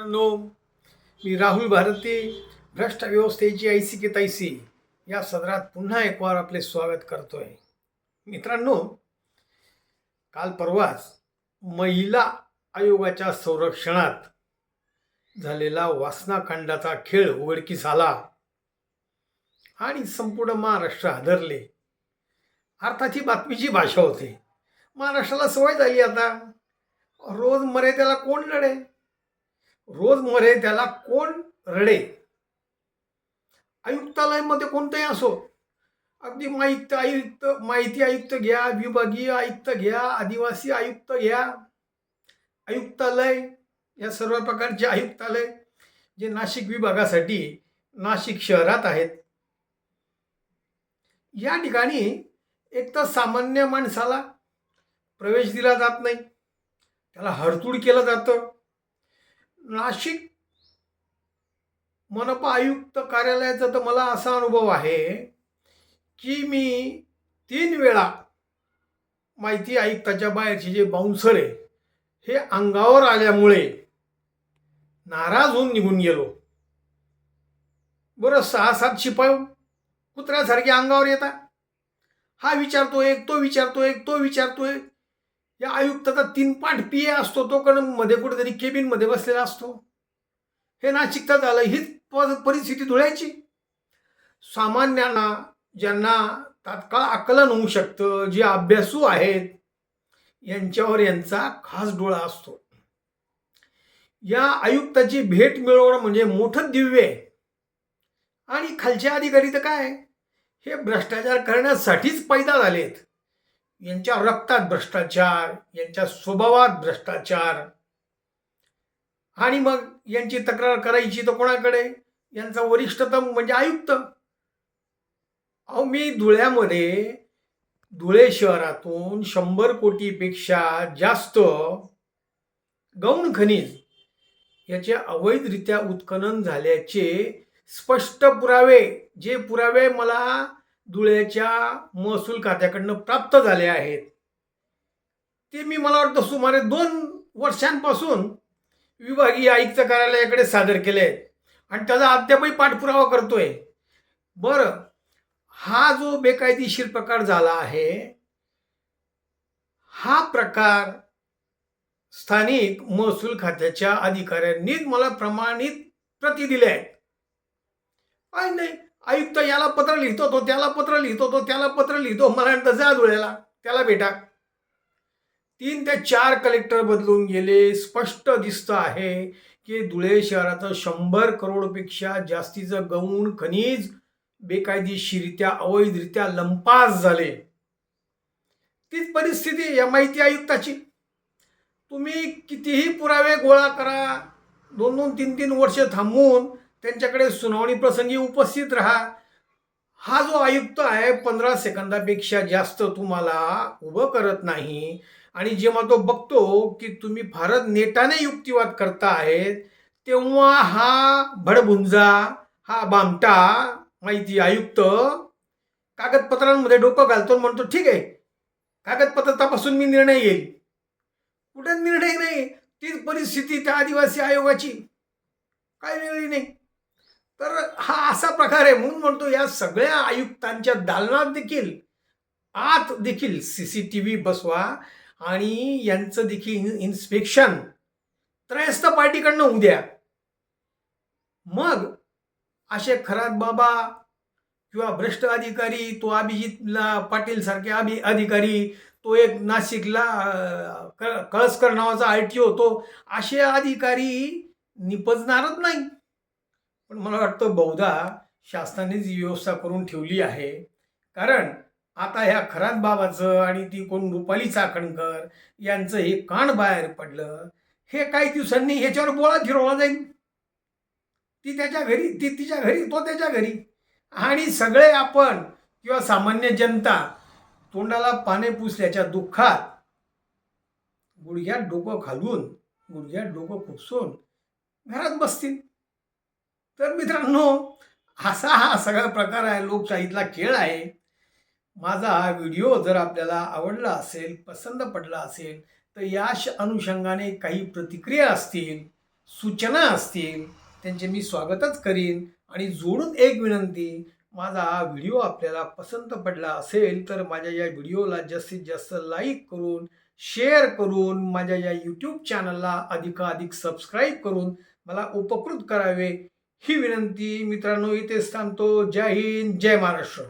मित्रांनो, मी राहुल भारती भ्रष्ट व्यवस्थेची ऐसी की तैसी या सदरात पुन्हा एक वार आपले स्वागत करतोय. मित्रांनो, काल परवाच महिला आयोगाच्या संरक्षणात झालेला वासनाखंडाचा खेळ उघडकीस आला आणि संपूर्ण महाराष्ट्र हादरले. अर्थात ही बातमीची भाषा होती. महाराष्ट्राला सवय झाली आता. रोज मरे त्याला कोण लढे, रोज मरे त्याला कोण रडे. आयुक्तालयामध्ये कोणतंही असो, अगदी माहिती आयुक्त घ्या, विभागीय आयुक्त घ्या, आदिवासी आयुक्त घ्या, आयुक्तालय, या सर्व प्रकारचे आयुक्तालय जे नाशिक विभागासाठी नाशिक शहरात आहेत, या ठिकाणी एक तर सामान्य माणसाला प्रवेश दिला जात नाही, त्याला हरतूड केलं जातं. नाशिक मनपा आयुक्त कार्यालयाचा तर मला असा अनुभव आहे की मी 3 वेळा माहिती आयुक्ताच्या बाहेरचे जे बाउन्सर आहे हे अंगावर आल्यामुळे नाराज होऊन निघून गेलो. बरं, 6-7 शिपाई कुत्र्यासारखे अंगावर येतात. हा विचारतो एक, तो विचारतो एक, तो विचारतोय. या आयुक्ताचा 3 पाठ पीए असतो, तो मध्ये कुठेतरी केबिन मध्ये बसलेला असतो. हे नाशिकचं झालं. हीच परिस्थिती धुळ्याची. सामान्यांना, ज्यांना तात्काळ आकलन होऊ शकतं, जे अभ्यासू आहेत, यांच्यावर यांचा खास डोळा असतो. या आयुक्ताची भेट मिळवणं म्हणजे मोठं दिव्य आहे. आणि खालचे अधिकारी तर काय, हे भ्रष्टाचार करण्यासाठीच पैदा झालेत. यांच्या रक्तात भ्रष्टाचार, यांच्या स्वभावात भ्रष्टाचार. आणि मग यांची तक्रार करायची तर कोणाकडे? यांचा वरिष्ठतम म्हणजे आयुक्त. अहो, मी धुळे शहरातून 100 कोटीपेक्षा जास्त गौण खनिज याचे अवैधरित्या उत्खनन झाल्याचे स्पष्ट पुरावे, जे पुरावे मला धुळ्याच्या महसूल खात्याकडनं प्राप्त झाले आहेत, ते मी, मला वाटतं, सुमारे 2 वर्षांपासून विभागीय आयुक्त कार्यालयाकडे सादर केले आहेत आणि त्याचा अद्यापही पाठपुरावा करतोय. बरं, हा जो बेकायदेशीर प्रकार झाला आहे, हा प्रकार स्थानिक महसूल खात्याच्या अधिकाऱ्यांनी मला प्रमाणित प्रती दिल्या आहेत. काय नाही, आयुक्त याला पत्र लिहितो, तो त्याला पत्र लिहितो, तो त्याला पत्र लिहितो. मला जा धुळ्याला, त्याला भेटा. 3 ते 4 कलेक्टर बदलून गेले. स्पष्ट दिसतं आहे की धुळे शहराचं 100 करोडपेक्षा जास्तीचं गौण खनिज बेकायदेशीरित्या, अवैधरित्या लंपास झाले. तीच परिस्थिती या माहिती आयुक्ताची. तुम्ही कितीही पुरावे गोळा करा, 2-2, 3-3 वर्ष थांबून त्यांच्याकडे सुनावणी प्रसंगी उपस्थित राहा. हा जो आयुक्त आहे 15 सेकंदापेक्षा जास्त तुम्हाला उभं करत नाही. आणि जेव्हा तो बघतो की तुम्ही फारच नेटाने युक्तिवाद करता आहेत, तेव्हा हा भडभुंजा, हा बामटा माहिती आयुक्त कागदपत्रांमध्ये डोकं घालतो, म्हणतो ठीक आहे, कागदपत्र तपासून मी निर्णय घेईल. कुठे निर्णय नाही. तीच परिस्थिती त्या आदिवासी आयोगाची, काय वेगळी नाही. तर हा असा प्रकार आहे. म्हणून म्हणतो, या सगळ्या आयुक्तांच्या दालनात देखील, आत देखील CCTV बसवा आणि यांचं देखील इन्स्पेक्शन त्रयस्थ पार्टीकडनं होऊ द्या. मग असे खरात बाबा किंवा भ्रष्ट अधिकारी, तो अभिजित पाटील सारखे अधिकारी, तो एक नाशिकला कळसकर नावाचा RTO, तो असे अधिकारी निपजणारच नाही. पण मला वाटतं बहुधा शासनाने जी व्यवस्था करून ठेवली आहे, कारण आता ह्या खरात बाबाचं आणि ती कोण रुपाली चाकणकर यांचं हे कान बाहेर पडलं. हे काही दिवसांनी ह्याच्यावर बोळा फिरवला जाईल. ती त्याच्या घरी, ती तिच्या घरी, तो त्याच्या घरी. आणि सगळे आपण किंवा सामान्य जनता तोंडाला पाने पुसल्याच्या दुःखात गुडघ्यात डोकं घालून, गुडघ्यात डोकं खुपसून घरात बसतील. तर मित्रांनो, असा हा सगळा प्रकार आहे, लोकशाहीतला खेळ आहे. माझा हा व्हिडिओ जर आपल्याला आवडला असेल, पसंत पडला असेल, तर या अनुषंगाने काही प्रतिक्रिया असतील सूचना असतील त्यांचे मी स्वागतच करीन. आणि जोडून एक विनंती, माझा हा व्हिडिओ आपल्याला पसंत पडला असेल तर माझ्या या व्हिडिओला जास्तीत जास्त लाईक करून, शेअर करून, माझ्या या यूट्यूब चॅनलला अधिकाधिक सबस्क्राईब करून मला उपकृत करावे ही विनंती. मित्रांनो, इथेच थांबतो. जय हिंद, जय महाराष्ट्र.